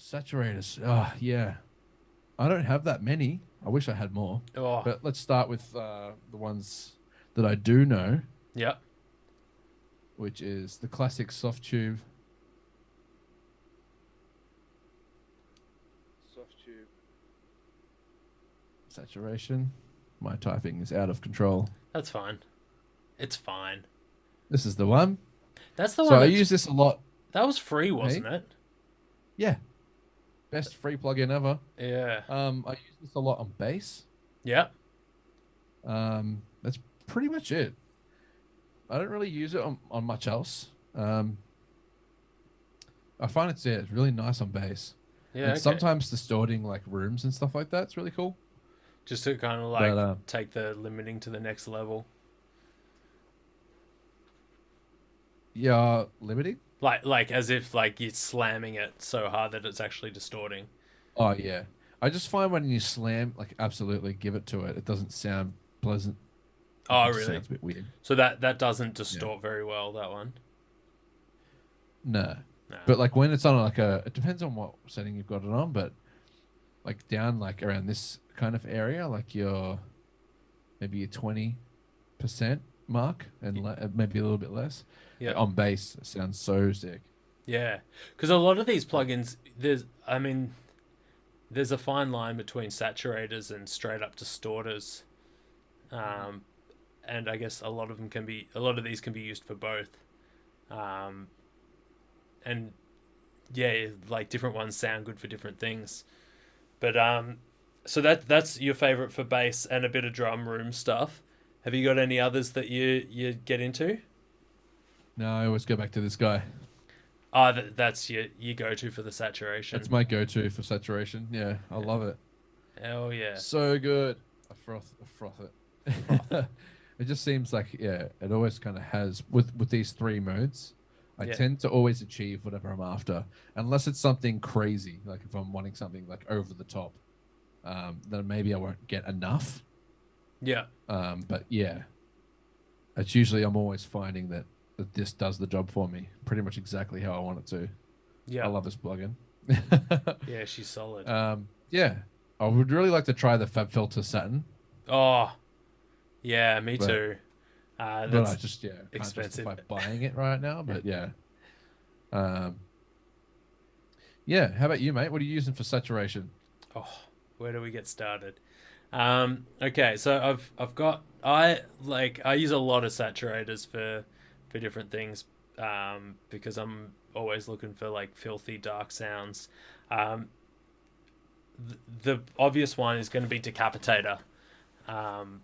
Saturators. Oh, yeah. I don't have that many. I wish I had more. Oh, But let's start with the ones that I do know, yeah. which is the classic soft tube. Soft tube saturation. My typing is out of control. That's fine. It's fine. This is the one. That's the So one I use this a lot. that was free, Hey, wasn't it? yeah, best free plugin ever. Yeah. I use this a lot on bass. Yeah. That's pretty much it. I don't really use it on much else. I find it's really nice on bass, Yeah, and okay. sometimes distorting like rooms and stuff like that. It's really cool. Just to kind of But like take the limiting to the next level. yeah, limiting. Like as if like you're slamming it so hard that it's actually distorting. Oh yeah, I just find when you slam, like absolutely give it to it, it doesn't sound pleasant. Like Oh, it just really? sounds a bit weird. So that doesn't Yeah. distort very well, that one. No, Nah. but like when it's on like it depends on what setting you've got it on, but like down like around this kind of area, like your maybe your 20% mark and maybe a little bit less. Like Yep. on bass, it sounds so sick. Yeah. Because a lot of these plugins, there's a fine line between saturators and straight up distorters. Um, and I guess a lot of these can be used for both. Um, and yeah, like different ones sound good for different things. But so that's your favorite for bass and a bit of drum room stuff. Have you got any others that you get into? No, I always go back to this guy. Ah, that's your go to for the That's saturation. my go-to for saturation. Yeah, I love it. Hell yeah, So good. I froth froth. it. It just seems like yeah, it always kind of has with these three modes. I Yeah, tend to always achieve whatever I'm after, unless it's something crazy. Like if I'm wanting something like over the top, then maybe I won't get enough. yeah, But yeah, it's usually I'm always finding that this does the job for me, pretty much exactly how I want it to. I yeah, love this plugin. yeah. She's solid. Yeah, I would really like to try the FabFilter Satin, Oh, yeah, me but too. I That's just can't expensive. justify buying it right now. But yeah, um, yeah. How about you, mate? What are you using for saturation? Oh, where do we get started? Okay, so I use a lot of saturators for different things, because I'm always looking for like filthy dark sounds. Um, the obvious one is going to be Decapitator, um,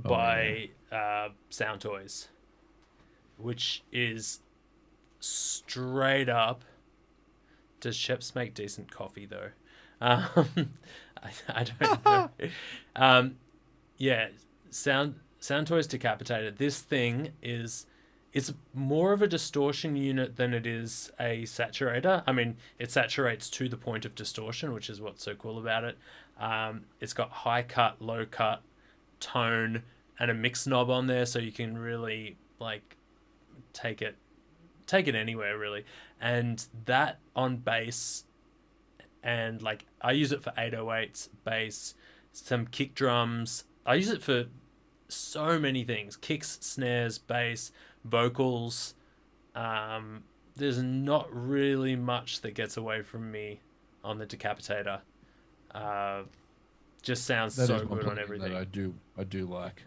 Oh yeah, by Sound Toys, which is straight up. Does Sheps make decent coffee though? Um, I don't know. Um, yeah, Sound Toys Decapitated. This thing is it's more of a distortion unit than it is a saturator. I mean, it saturates to the point of distortion, which is what's so cool about it. It's got high cut, low cut, tone, and a mix knob on there, so you can really like take it anywhere really. And that on bass, and like I use it for 808s, bass, some kick drums. I use it for so many things: kicks, snares, bass, vocals. There's not really much that gets away from me on the Decapitator. Uh, just sounds that so is one good on plugin that everything. I do like.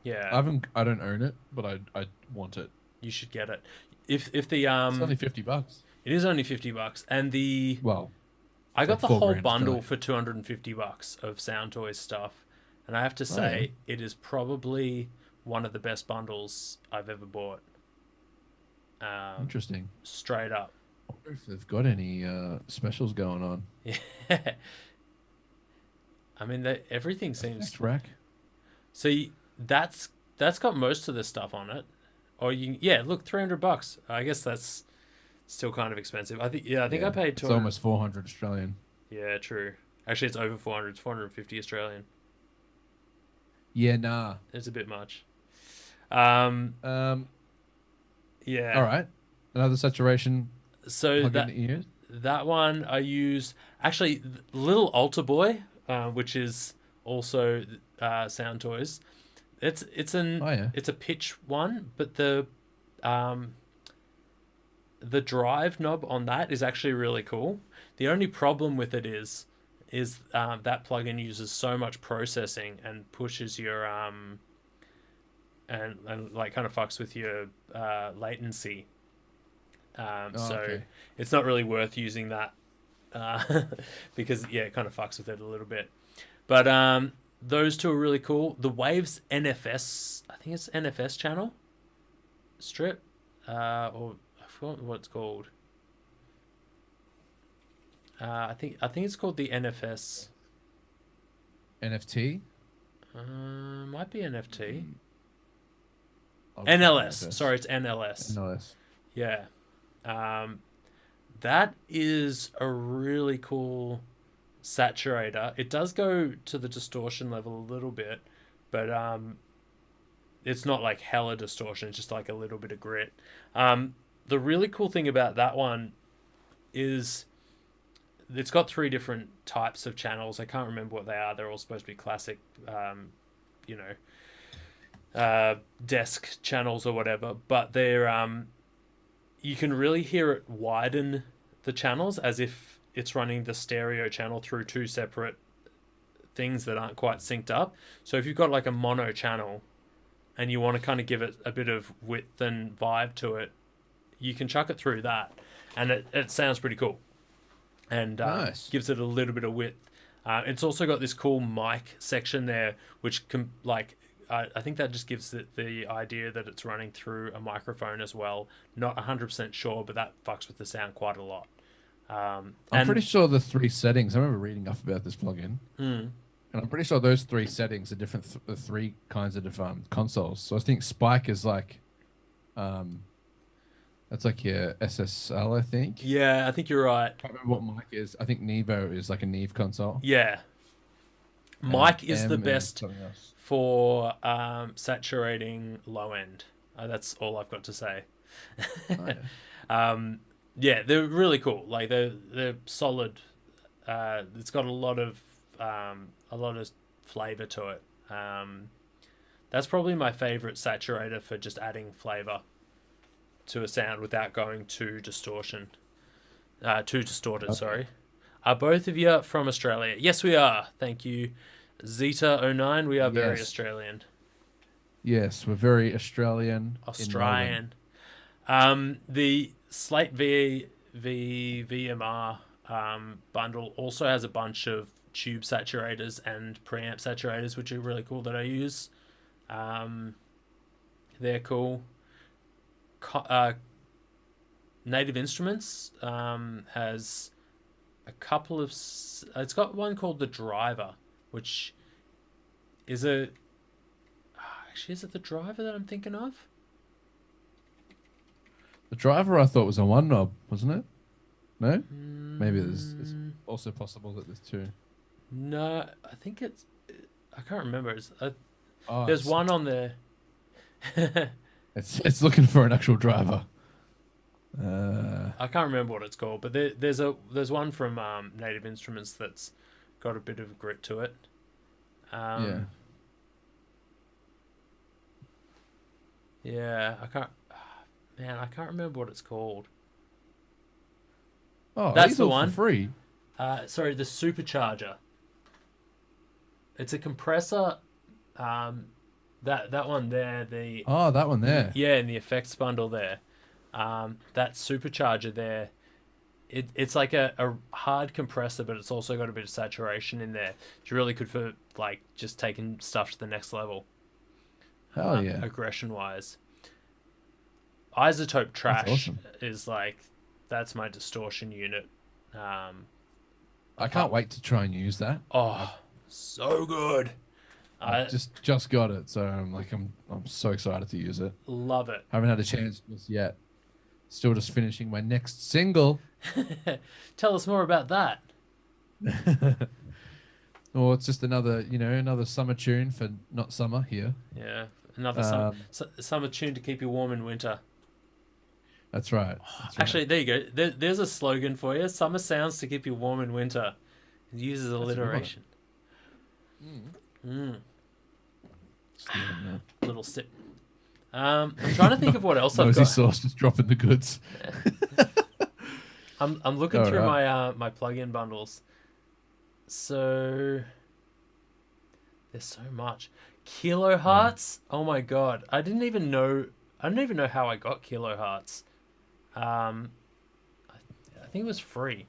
Yeah, I don't own it, but I want it. you should get it. If the It's only $50. it is only $50, and the Well, I it's got like the four whole grand bundle Australian. for $250 of Sound Toys stuff, and I have to Oh yeah, say it is probably one of the best bundles I've ever bought. Um, interesting. straight up. I wonder if they've got any specials going on. Yeah. I mean, everything seems Effect rack. see that's got most of the stuff on it. Or yeah, look, $300. I guess that's still kind of expensive. I think I Yeah, paid it's 200. almost 400 Australian. Yeah, true. Actually, it's over 400. It's 450 Australian. Yeah, nah. It's a bit much. Um, Um, all yeah. right. Another saturation So plugin that you use? that one I use actually Little Altar Boy, which is also Sound Toys. Oh yeah. It's a pitch one, but um, the drive knob on that is actually really cool. The only problem with it is that plugin uses so much processing and pushes your and like kind of fucks with your latency. So Okay. it's not really worth using that uh, because yeah, it kind of fucks with it a little bit. But those two are really cool. The Waves NFS, I think it's NFS channel strip, or I forgot what it's called. I think it's called the NFS. NFT. Might be NFT. I'll check NLS. NFS. Sorry, it's NLS. NLS. Yeah. That is a really cool saturator. It does go to the distortion level a little bit, but it's not like hella distortion. It's just like a little bit of grit. The really cool thing about that one is it's got 3 different types of channels. I can't remember what they are. They're all supposed to be classic, you know, desk channels or whatever. But they're you can really hear it widen the channels as if it's running the stereo channel through 2 separate things that aren't quite synced up. So if you've got like a mono channel and you want to kind of give it a bit of width and vibe to it, you can chuck it through that, and it sounds pretty cool. And Nice. gives it a little bit of width. It's also got this cool mic section there, which I think that just gives it the idea that it's running through a microphone as well. Not 100% sure, but that fucks with the sound quite a lot. I'm pretty sure the 3 settings. I remember reading up about this plugin, and I'm pretty sure those 3 settings are different. The 3 kinds of consoles. So I think Spike is like, that's like your SSL, I think. Yeah, I think you're right. I can't remember what mic is. I think Nevo is like a Neve console. Yeah. Mic is the best else. for saturating low end. That's all I've got to say. Oh, yeah. Yeah, they're really cool. Like they're solid. It's got a lot of flavor to it. That's probably my favorite saturator for just adding flavor to a sound without going too distorted. Okay. Sorry. Are both of you from Australia? Yes, we are. Thank you, Zeta09. We are very Yes. Australian. Yes, we're very Australian. Australian. The Slate VMR bundle also has a bunch of tube saturators and preamp saturators, which are really cool that I use. They're cool. Native Instruments has a couple of... It's got one called the Driver, which is a... Actually, is it the Driver that I'm thinking of? The Driver, I thought, was a 1 knob, wasn't it? No? Maybe it's also possible that there's 2. No, I think it's... I can't remember. Oh, There's one on there. It's looking for an actual driver. I can't remember what it's called, but there's one from Native Instruments that's got a bit of grit to it. Yeah. Yeah, I can't remember what it's called. Oh, That's these the all one. for free. Sorry, the supercharger. It's a compressor. That one there. That one there. Yeah, in the effects bundle there. That supercharger there. It's like a hard compressor, but it's also got a bit of saturation in there. It's really good for like just taking stuff to the next level. Hell yeah. Aggression wise. Isotope Trash awesome. is like, that's my distortion unit. I can't wait to try and use that. Oh, so good. I just got it, so I'm so excited to use it. Love it. Haven't had a chance just yet. Still just finishing my next single. Tell us more about that. Well, it's just another summer tune for not summer here. Yeah, another summer tune to keep you warm in winter. That's right. That's right. Actually, there you go. There's a slogan for you. Summer sounds to keep you warm in winter. It uses That's a good one. alliteration. Mm, Just loving that. little sip. I'm trying to think of what else I've Noisy got. sauce just dropping the goods. I'm looking All through right. my plug-in bundles. So there's so much. Yeah. Kilohertz. Oh my god. I didn't even know. I don't even know how I got kilohertz. Um, I think it was free.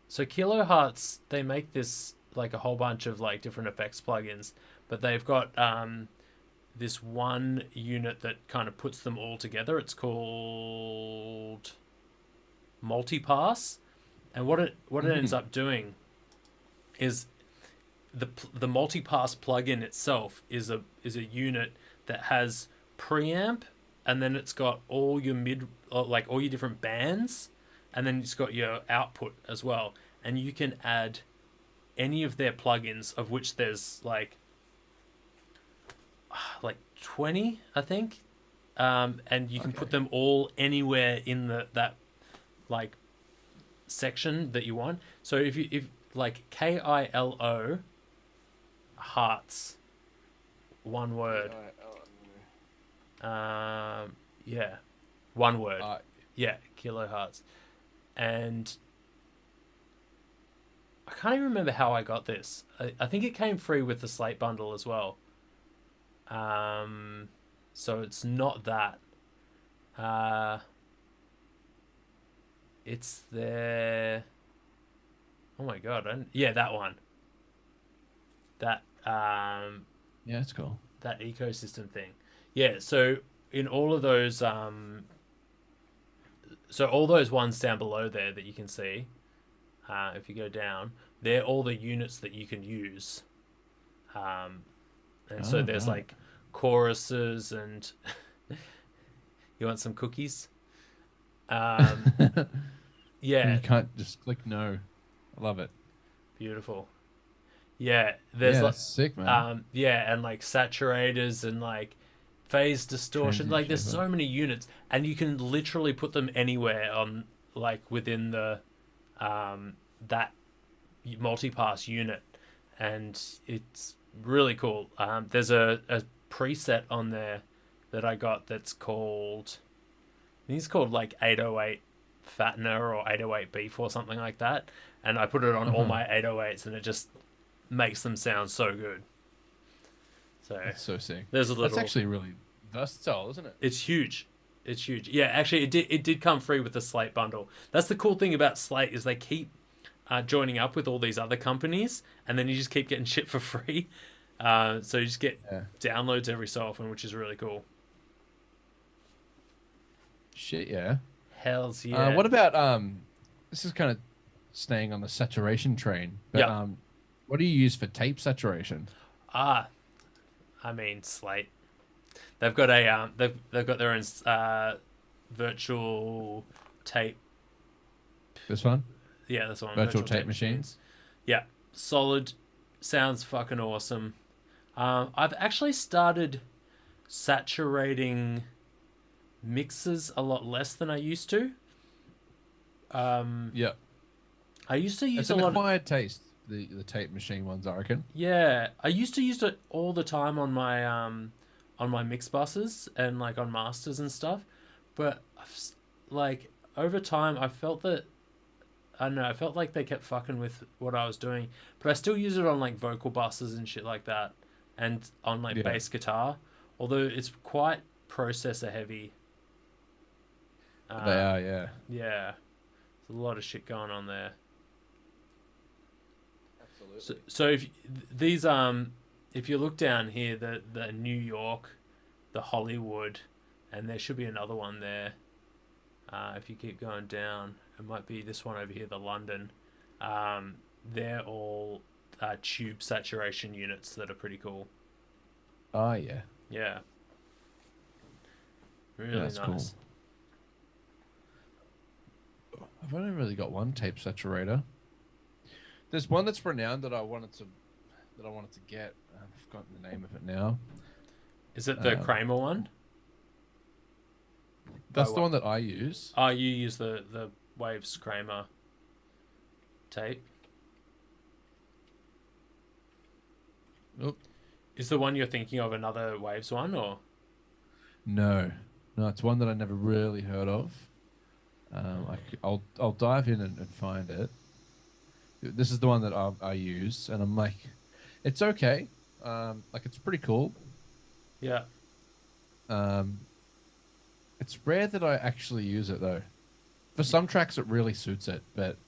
So kilohertz, they make this like a whole bunch of like different effects plugins, but they've got this one unit that kind of puts them all together. It's called multipass, and what it ends up doing is the multipass plugin itself is a unit that has preamp, and then it's got all your like all your different bands, and then it's got your output as well, and you can add any of their plugins, of which there's like 20, I think, and you can put Okay. them all anywhere in that like section that you want. So if like KILO hearts, one word. Yeah, one word. Yeah, kilohertz. And I can't even remember how I got this. I think it came free with the Slate bundle as well. So it's not that. It's there. Oh my god! Yeah, that one. That Yeah, it's cool. that ecosystem thing. Yeah. So in all of those so all those ones down below there that you can see, if you go down, they're all the units that you can use. And so Oh, there's right. like choruses and you want some cookies? Um, You yeah, can't just click no. I love it. beautiful. Yeah, there's Yeah, like that's sick, man. yeah, and like saturators and like phase distortion. Transient Like there's shaper. so many units, and you can literally put them anywhere on like within the that multipass unit, and it's really cool. There's a preset on there that I got that's called, I think it's called like 808 fattener or 808 beef or something like that, and I put it on all Uh-huh. my 808s, and it just makes them sound so good. So That's so sick. there's a That's little. actually really versatile, isn't it? It's huge. It's huge. Yeah, actually, it did come free with the Slate bundle. That's the cool thing about Slate is they keep joining up with all these other companies, and then you just keep getting shit for free. So you just get Yeah. downloads every so often, which is really cool. Shit, yeah. Hell's yeah. What about this is kind of staying on the saturation train, but Yeah. what do you use for tape saturation? Ah, I mean Slate. They've got a they've got their own virtual tape. This one? Yeah, that's one. Virtual tape machine? Yeah, solid. Sounds fucking awesome. I've actually started saturating mixes a lot less than I used to. Yeah. I used to use It's a an lot. acquired taste, the tape machine ones, I reckon. Yeah, I used to use it all the time on my mix buses and like on masters and stuff, but like over time I felt that I don't know, I felt like they kept fucking with what I was doing, but I still use it on like vocal buses and shit like that, and on like Yeah. bass guitar, although it's quite processor heavy. They Uh, are, yeah. yeah, there's a lot of shit going on there. So, Absolutely. so if these if you look down here, the New York, the Hollywood, and there should be another one there. If you keep going down, it might be this one over here, the London. Um, they're all tube saturation units that are pretty cool. Oh, yeah. Yeah, Yeah, really that's cool. nice. I've only really got one tape saturator. There's one that's renowned that I wanted to get. I've forgotten the name of it now. Is it the Um, Kramer one? That's the one that I use. Oh, you use the Waves Kramer tape. Oop. Is the one you're thinking of another Waves one, or? No, no, it's one that I never really heard of. I'll dive in and find it. This is the one that I use, and I'm like, it's okay. Like it's pretty cool. Yeah. It's rare that I actually use it though. For some tracks, it really suits it, but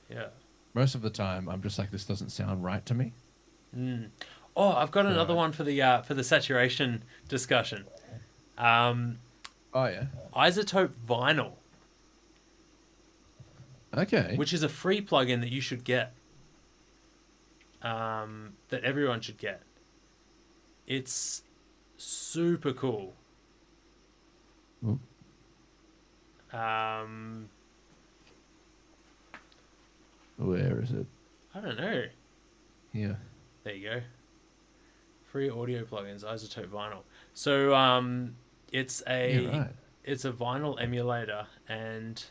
Yeah. most of the time, I'm just like, this doesn't sound right to me. Mm. Oh, I've got another one for the saturation discussion. Oh yeah. Isotope Vinyl, Okay. which is a free plugin that you should get. That everyone should get. It's super cool. Oop. Where is it? I don't know. Here. There you go. Free audio plugins, Isotope Vinyl. So it's Right. it's a vinyl emulator, and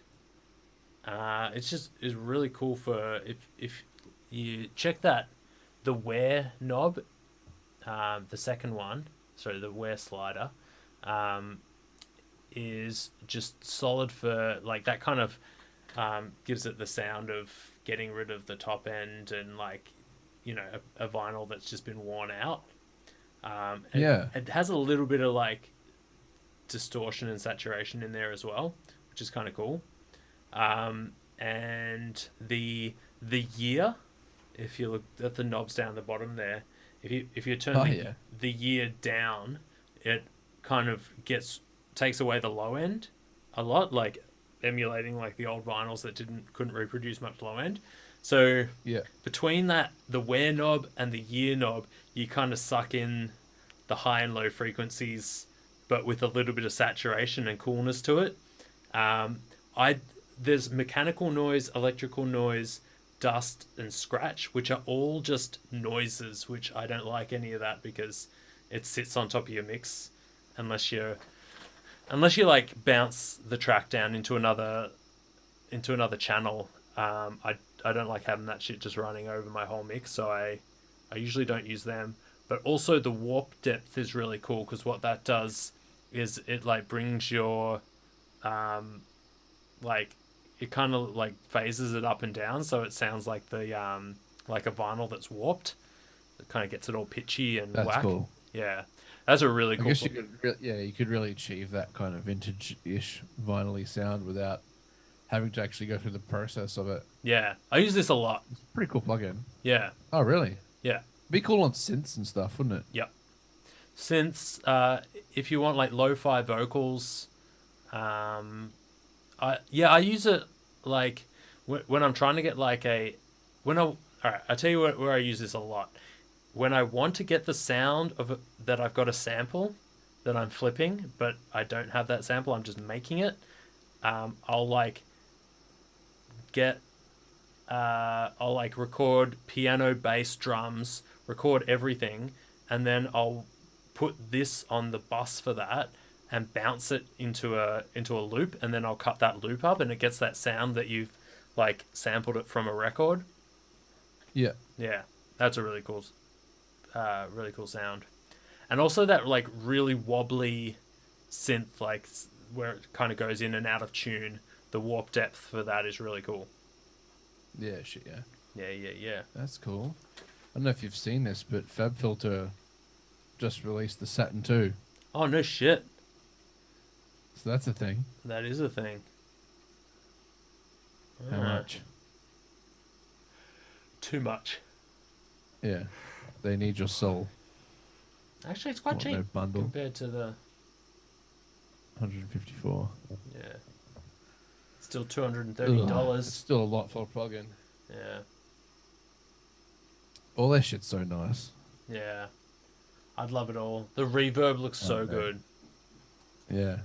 it's really cool for if you check that the wear knob, the second one, sorry, the wear slider, is just solid for like that kind of gives it the sound of getting rid of the top end and like a vinyl that's just been worn out. It has a little bit of like distortion and saturation in there as well, which is kind of cool. And the year, if you look at the knobs down the bottom there, if you turn the year down, it kind of takes away the low end a lot, like emulating like the old vinyls that couldn't reproduce much low end. So between the wear knob and the year knob, you kind of suck in the high and low frequencies, but with a little bit of saturation and coolness to it. There's mechanical noise, electrical noise, dust, and scratch, which are all just noises, which I don't like any of that because it sits on top of your mix unless you like bounce the track down into another channel. I don't like having that shit just running over my whole mix, so I usually don't use them. But also the warp depth is really cool because what that does is it like brings your like it kind of like phases it up and down, so it sounds like the like a vinyl that's warped. It kind of gets it all pitchy and whack. That's cool. Yeah, that's a really cool. I guess you could really achieve that kind of vintage-ish vinyl-y sound without having to actually go through the process of it. Yeah, I use this a lot. It's a pretty cool plugin. Yeah. Oh, really? Yeah. Be cool on synths and stuff, wouldn't it? Yep. Synths, if you want like lo-fi vocals, I use it like when I'm trying to get like I'll tell you where I use this a lot. When I want to get the sound of that I've got a sample that I'm flipping, but I don't have that sample, I'm just making it. I'll record piano, bass, drums, record everything, and then I'll put this on the bus for that and bounce it into a loop, and then I'll cut that loop up and it gets that sound that you've like sampled it from a record. Yeah. Yeah. That's a really cool sound. And also that like really wobbly synth, like where it kind of goes in and out of tune. The warp depth for that is really cool. Yeah, shit, yeah. Yeah. That's cool. I don't know if you've seen this, but FabFilter just released the Saturn 2. Oh, no shit. So that's a thing. That is a thing. How much? Too much. Yeah. They need your soul. Actually, it's quite cheap no bundle compared to the... 154. Yeah. Still $230. It's still a lot for a plugin. Yeah. All their shit's so nice. Yeah. I'd love it all. The reverb looks so good. Yeah.